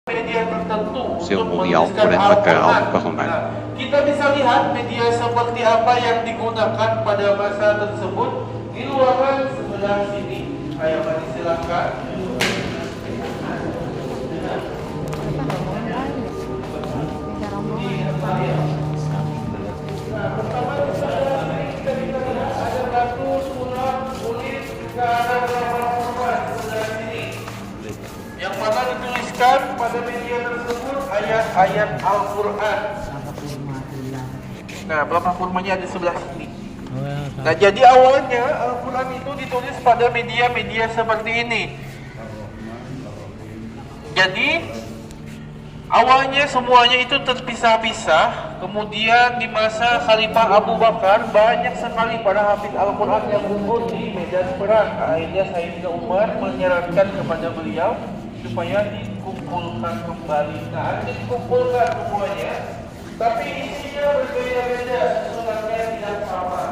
media tertentu Yang untuk mulia menuliskan oleh negara Al-Quran. Muhammad. Nah, kita bisa lihat media seperti apa yang digunakan pada masa tersebut di ruangan sebelah sini. Ayo mari silakan. Nah, pertama kita lihat ada batu, surat, kulit, juga ada gambar Quran sebelah sini. Yang mana dituliskan pada media tersebut ayat-ayat Al-Quran. Nah, pelapah kurmanya ada sebelah sini. Nah, jadi awalnya Al-Quran itu ditulis pada media-media seperti ini. Jadi awalnya semuanya itu terpisah-pisah. Kemudian di masa Khalifah Abu Bakar banyak sekali para hafiz Al-Quran yang gugur di medan perang. Akhirnya Sayyidina Umar menyarankan kepada beliau supaya dikumpulkan kembali. Nah, akhirnya dikumpulkan semuanya, tapi isinya berbeda-beda, susunannya tidak sama.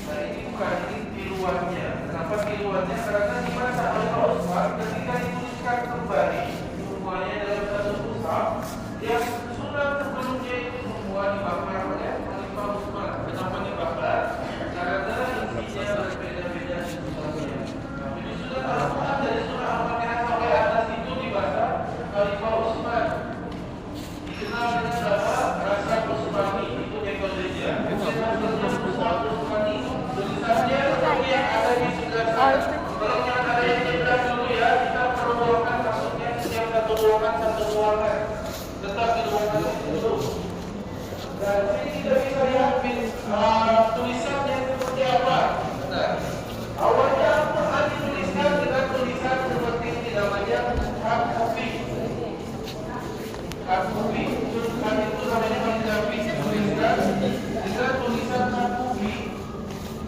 Nah, ini bukan tiruannya. Kenapa tiruannya? Karena di masa Khalifah Utsman ketika dituliskan kembali semuanya dalam satu mushaf, yang sunan sebelumnya itu semua dibakar oleh Khalifah Utsman. Kenapa dibakar? Karena isinya berbeda-beda susunannya. Nah, ini sudah Al-Quran dari surah Al-Fatihah sampai atas itu dibaca Khalifah Utsman. Dikenal dengan nama Rasa Utsmani, itu metodenya. Utsmani tulisannya seperti yang ada di sebelah sana. Kalau yang ada yang di sebelah dulu ya, kita perlukan maksudnya setiap satu ruangan. Tetap di ruangan itu dulu. Dan ini kita bisa lihat tulisannya seperti apa. Nah, awalnya Al-Quran dituliskan dengan tulisan seperti ini, namanya Al-Kufi. Al-Kufi. Tulisan itu namanya kaligrafi, dituliskan dengan tulisan Al-Kufi.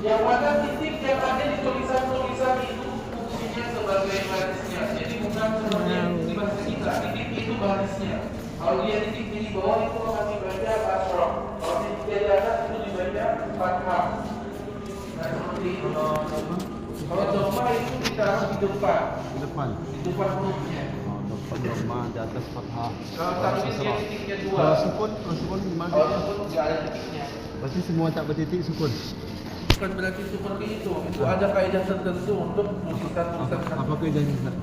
Yang mana titik yang ada di tulisan-tulisan itu fungsinya sebagai barisnya. Jadi bukan seperti di bahasa kita, titik itu barisnya. Kalau dia titik di bawah itu akan dibaca asroh. Kalau titik di atas itu dibaca fathah. Nah, seperti itu. Kalau doma itu ditaruh di depan. Di depan hurufnya. Doma di atas fathah. Kalau dia titiknya dua. Kalau sukun gimana? Kalau sukun nggak ada titiknya. Berarti semua tak bertitik sukun. Bukan berarti seperti itu. Itu ada kaidah tertentu untuk tulisan-tulisan. Apa kaidahnya, Ustaz?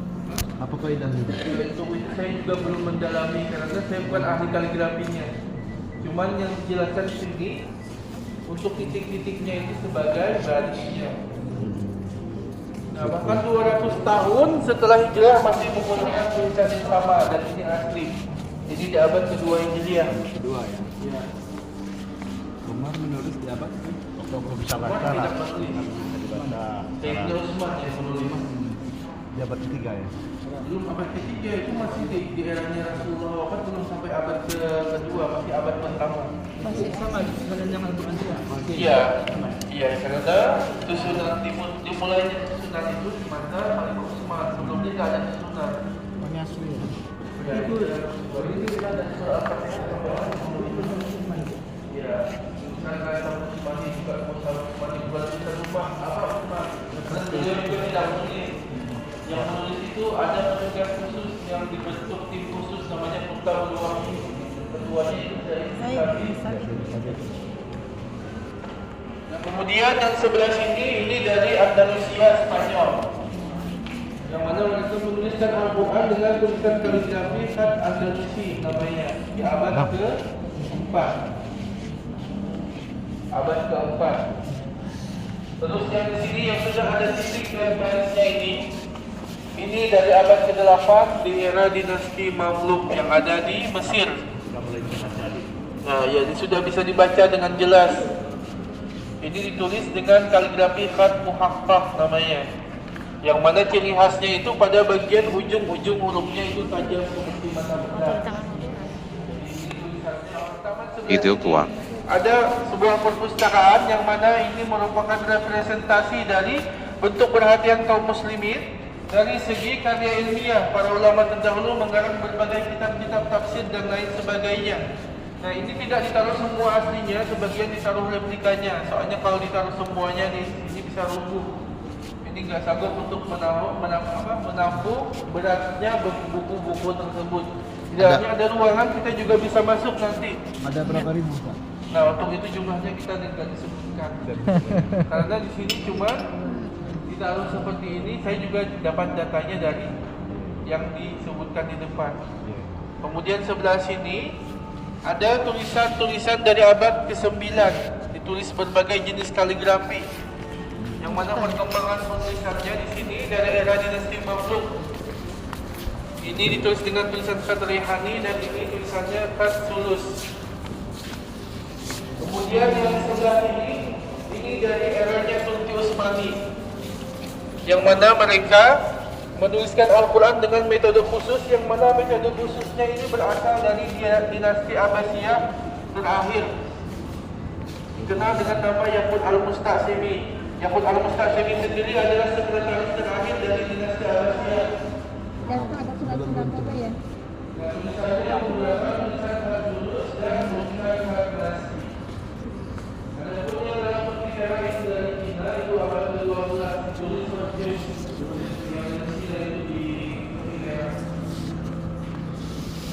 Apa kaidahnya? Untuk itu saya juga belum mendalami karena saya bukan ahli kaligrafinya. Cuman yang dijelaskan di sini untuk titik-titiknya itu sebagai barisnya. Nah, bahkan 200 tahun setelah hijrah masih menggunakan tulisan yang sama dan ini asli. Jadi di abad kedua Hijriah. Kedua ya. Ya. Umar menulis di abad Belum bisa Umar baca lah. tidak menulis. Dibaca. Sayyidina Utsman yang menulis. di abad ketiga ya. Belum abad ketiga, itu masih di eranya Rasulullah wafat, belum sampai abad kedua, masih abad pertama. Masih sama dengan yang Al-Quran juga. Iya, iya, karena susunan dimulainya susunan itu di masa Khalifah Utsman. Sebelumnya tidak ada susunan. Menyasui. Itu ini kita ada surah Al-Fatihah. Iya, karena Khalifah Utsman juga Utsman juga bisa lupa apa Utsman. Dan beliau juga tidak menulis. Yang menulis itu ada petugas khusus yang dibentuk tim khusus namanya Kutabul Wahyi. Ketuanya itu dari Nah, kemudian yang sebelah sini ini dari Andalusia, Spanyol. Yang mana mereka menuliskan Al-Quran dengan tulisan kaligrafi khat Andalusi namanya di abad ke-4. Abad ke-4. Terus yang di sini yang sudah ada titik dan barisnya ini dari abad ke-8 di era dinasti Mamluk yang ada di Mesir. Nah, ya ini sudah bisa dibaca dengan jelas. Ini ditulis dengan kaligrafi khat muhaqqaq namanya. Yang mana ciri khasnya itu pada bagian ujung-ujung hurufnya itu tajam seperti mata pedang. Itu kuat. Ada sebuah perpustakaan yang mana ini merupakan representasi dari bentuk perhatian kaum muslimin dari segi karya ilmiah. Para ulama terdahulu menggarap berbagai kitab-kitab tafsir dan lain sebagainya. Nah, ini tidak ditaruh semua aslinya, sebagian ditaruh replikanya. Soalnya kalau ditaruh semuanya ini bisa rubuh. Ini nggak sanggup untuk menahan menampung beratnya buku-buku tersebut. Di dalamnya ada ruangan, kita juga bisa masuk nanti. Ada berapa ribu, Pak? Nah, untuk itu jumlahnya kita tidak disebutkan. Karena di sini cuma ditaruh seperti ini. Saya juga dapat datanya dari yang disebutkan di depan. Kemudian sebelah sini ada tulisan-tulisan dari abad ke-9, ditulis berbagai jenis kaligrafi. Yang mana perkembangan penulisannya di sini dari era dinasti Mamluk. Ini ditulis dengan tulisan khat Rehani dan ini tulisannya khat Sulus. Kemudian yang sebelah ini dari eranya Sulti Utsmani, yang mana mereka menuliskan Al-Quran dengan metode khusus, yang mana metode khususnya ini berasal dari dinasti Abbasiyah terakhir, dikenal dengan nama Yaqut Al-Musta'simi. Yaqut Al-Musta'simi sendiri adalah sekretaris terakhir dari dinasti Abbasiyah. Dan ada surat-surat apa ya? Tulisannya menggunakan tulisan khat Sulus dan tulisan khat Nasi. Ada pun yang dalam perkiraan itu dari Cina itu abad ke-12 ditulis seperti yang Cina itu di perkiraan.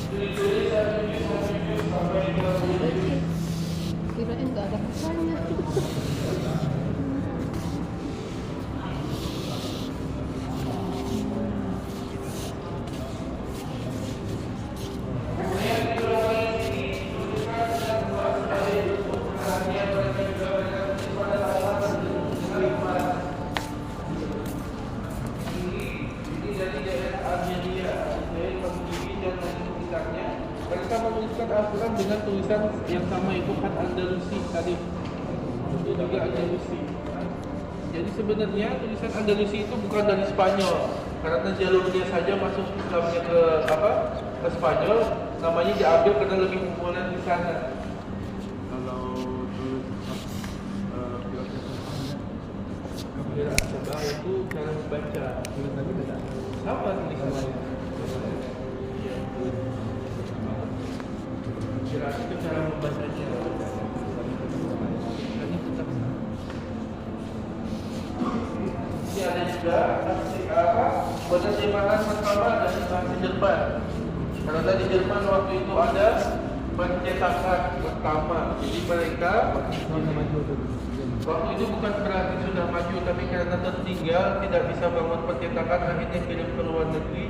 Itu ditulis 1 sampai 30. Kirain nggak ada pesannya. Mereka menuliskan Al-Quran dengan tulisan yang sama, itu khat Andalusi tadi. Itu juga Andalusi. Jadi sebenarnya tulisan Andalusi itu bukan dari Spanyol, karena jalurnya saja masuk Islamnya ke Spanyol, namanya diambil karena lebih populer di sana. Kalau tulis Kira coba itu cara membaca. tulisannya beda. Sama tulisannya. Kira itu cara membacanya. Ini tetap sama. Ini ada juga penerjemahan pertama dari bahasa Jerman. Karena di Jerman waktu itu ada pencetakan pertama. Jadi mereka waktu itu bukan berarti sudah maju, tapi karena tertinggal tidak bisa bangun percetakan, akhirnya kirim ke luar negeri.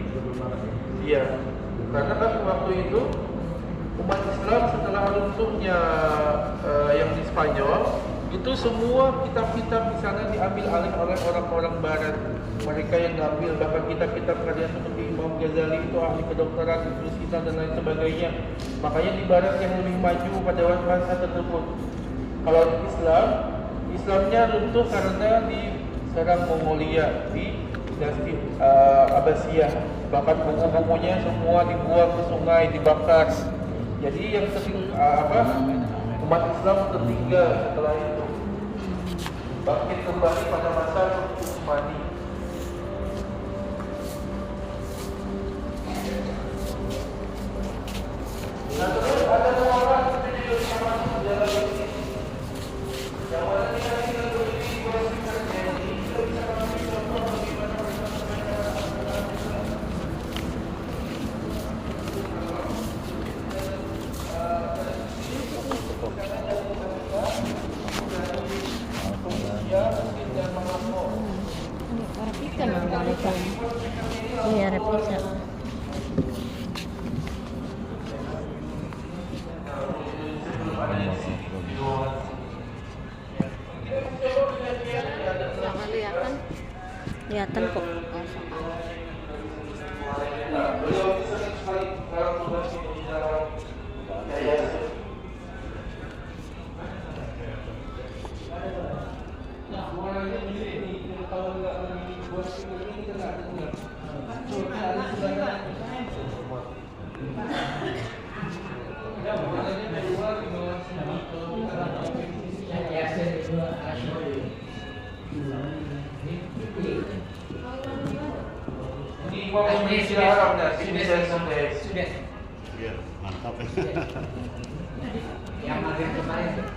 Iya, karena kan waktu itu umat Islam setelah runtuhnya yang di Spanyol, itu semua kitab-kitab di sana diambil alih oleh orang-orang Barat. Mereka yang ngambil bahkan kitab-kitab karya seperti Imam Ghazali itu ahli kedokteran, fisika dan lain sebagainya. Makanya di Barat yang lebih maju pada masa tersebut. Kalau Islamnya runtuh karena diserang Mongolia di dinasti Abbasiyah. Bahkan buku-bukunya semua dibuang ke sungai, dibakar. Jadi yang sering umat Islam tertinggal setelah itu. Bangkit kembali pada masa Utsmani. Nah, terus ada orang yang juga bisa masuk ke dalam ini. Yang mana kita tinggal berdiri bersihkan ini, kita bisa mengambil contoh bagaimana mereka Rapikan mereka. Iya, rapikan. Kelihatan kok. Ini mau istirahat dah, sini saya sampai. Iya, mantap. Yang magang kemarin tuh.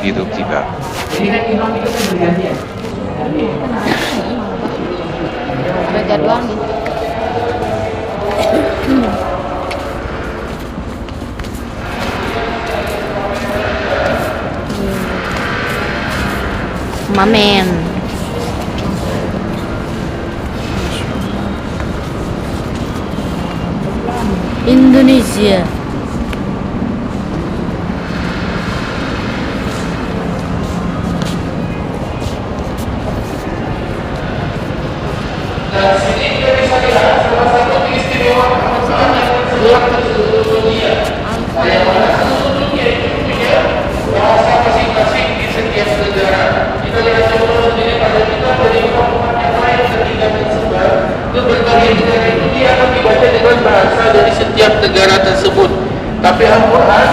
hidup tiba. Jadi kan imam itu kan bergantian. Belajar doang nih. Mamen. Indonesia. Dan sini kita bisa lihat salah satu keistimewaan Al-Quran yang tersebar di seluruh dunia. Yang mana seluruh dunia itu punya bahasa masing-masing di setiap negara. Kita lihat contoh sendiri pada kita dari umat yang lain ketika tersebar ke berbagai negara itu dia akan dibaca dengan bahasa dari setiap negara tersebut. Tapi Al-Quran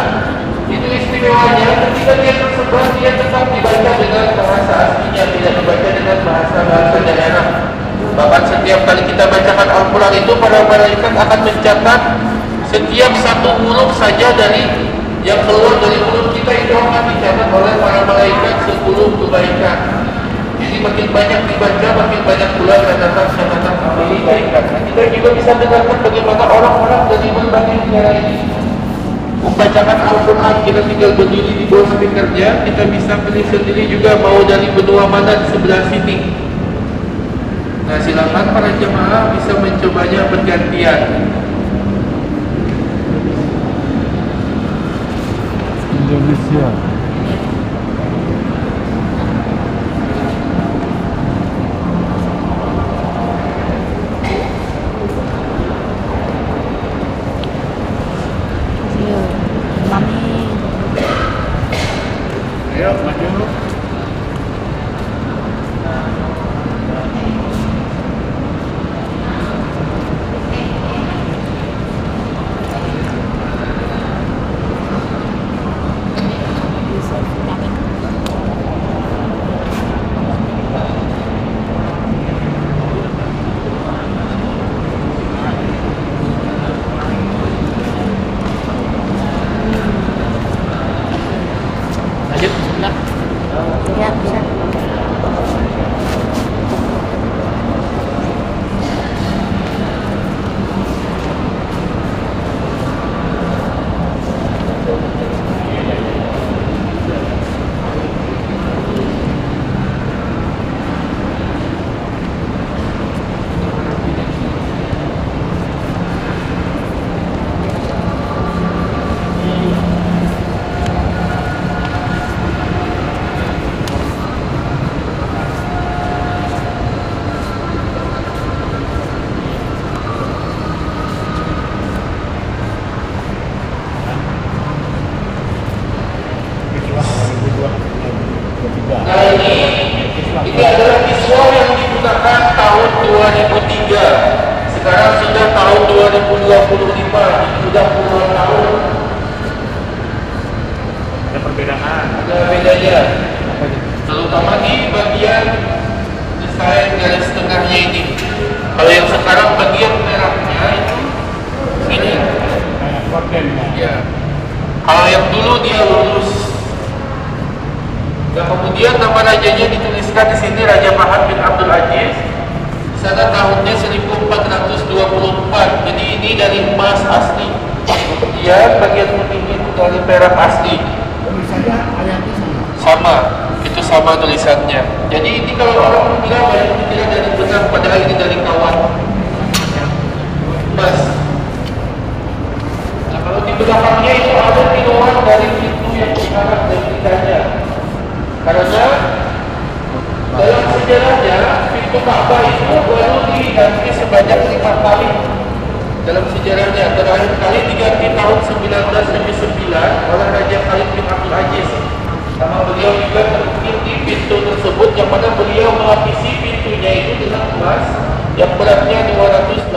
itu istimewanya ketika dia tersebar dia tetap dibaca dengan bahasa aslinya, tidak dibaca dengan bahasa daerah. Bahkan setiap kali kita bacakan Al-Quran itu para malaikat akan mencatat setiap satu huruf saja dari yang keluar dari mulut kita itu akan dicatat oleh para malaikat 10 kebaikan. Jadi makin banyak dibaca, makin banyak pula catatan-catatan kebaikan. Nah, kita juga bisa dengarkan bagaimana orang-orang dari berbagai negara ini membacakan Al-Quran. Kita tinggal berdiri di bawah speakernya, kita bisa pilih sendiri juga mau dari benua mana di sebelah sini. Nah, silakan para jemaah bisa mencobanya bergantian. Indonesia. Yo, mami. Ayo, maju. Lanjut sebelah. Ya, bisa. Nah, ini adalah kiswah yang digunakan tahun 2003. Sekarang sudah tahun 2025, sudah puluhan tahun. Ada perbedaan. Ada bedanya, terutama di bagian desain garis tengahnya ini. Kalau yang sekarang bagian merahnya itu ini. Kordennya. Ya. Kalau yang dulu dia lurus. Dan kemudian nama rajanya dituliskan di sini Raja Fahad bin Abdul Aziz. Di sana tahunnya 1424. Jadi ini dari emas asli. Kemudian bagian putihnya itu dari perak asli. Tulisannya ayatnya sama. Sama, itu sama tulisannya. Jadi ini kalau orang bilang banyak tidak dari benang, padahal ini dari kawan emas. Nah, kalau di belakangnya itu ada tiruan dari pintu yang sekarang dan kitanya. Karena dalam sejarahnya pintu Ka'bah itu baru diganti sebanyak 5 kali. Dalam sejarahnya terakhir kali diganti tahun 1909 oleh Raja Khalid bin Abdul Aziz. Sama beliau juga terukir di pintu tersebut, yang mana beliau melapisi pintunya itu dengan emas yang beratnya 280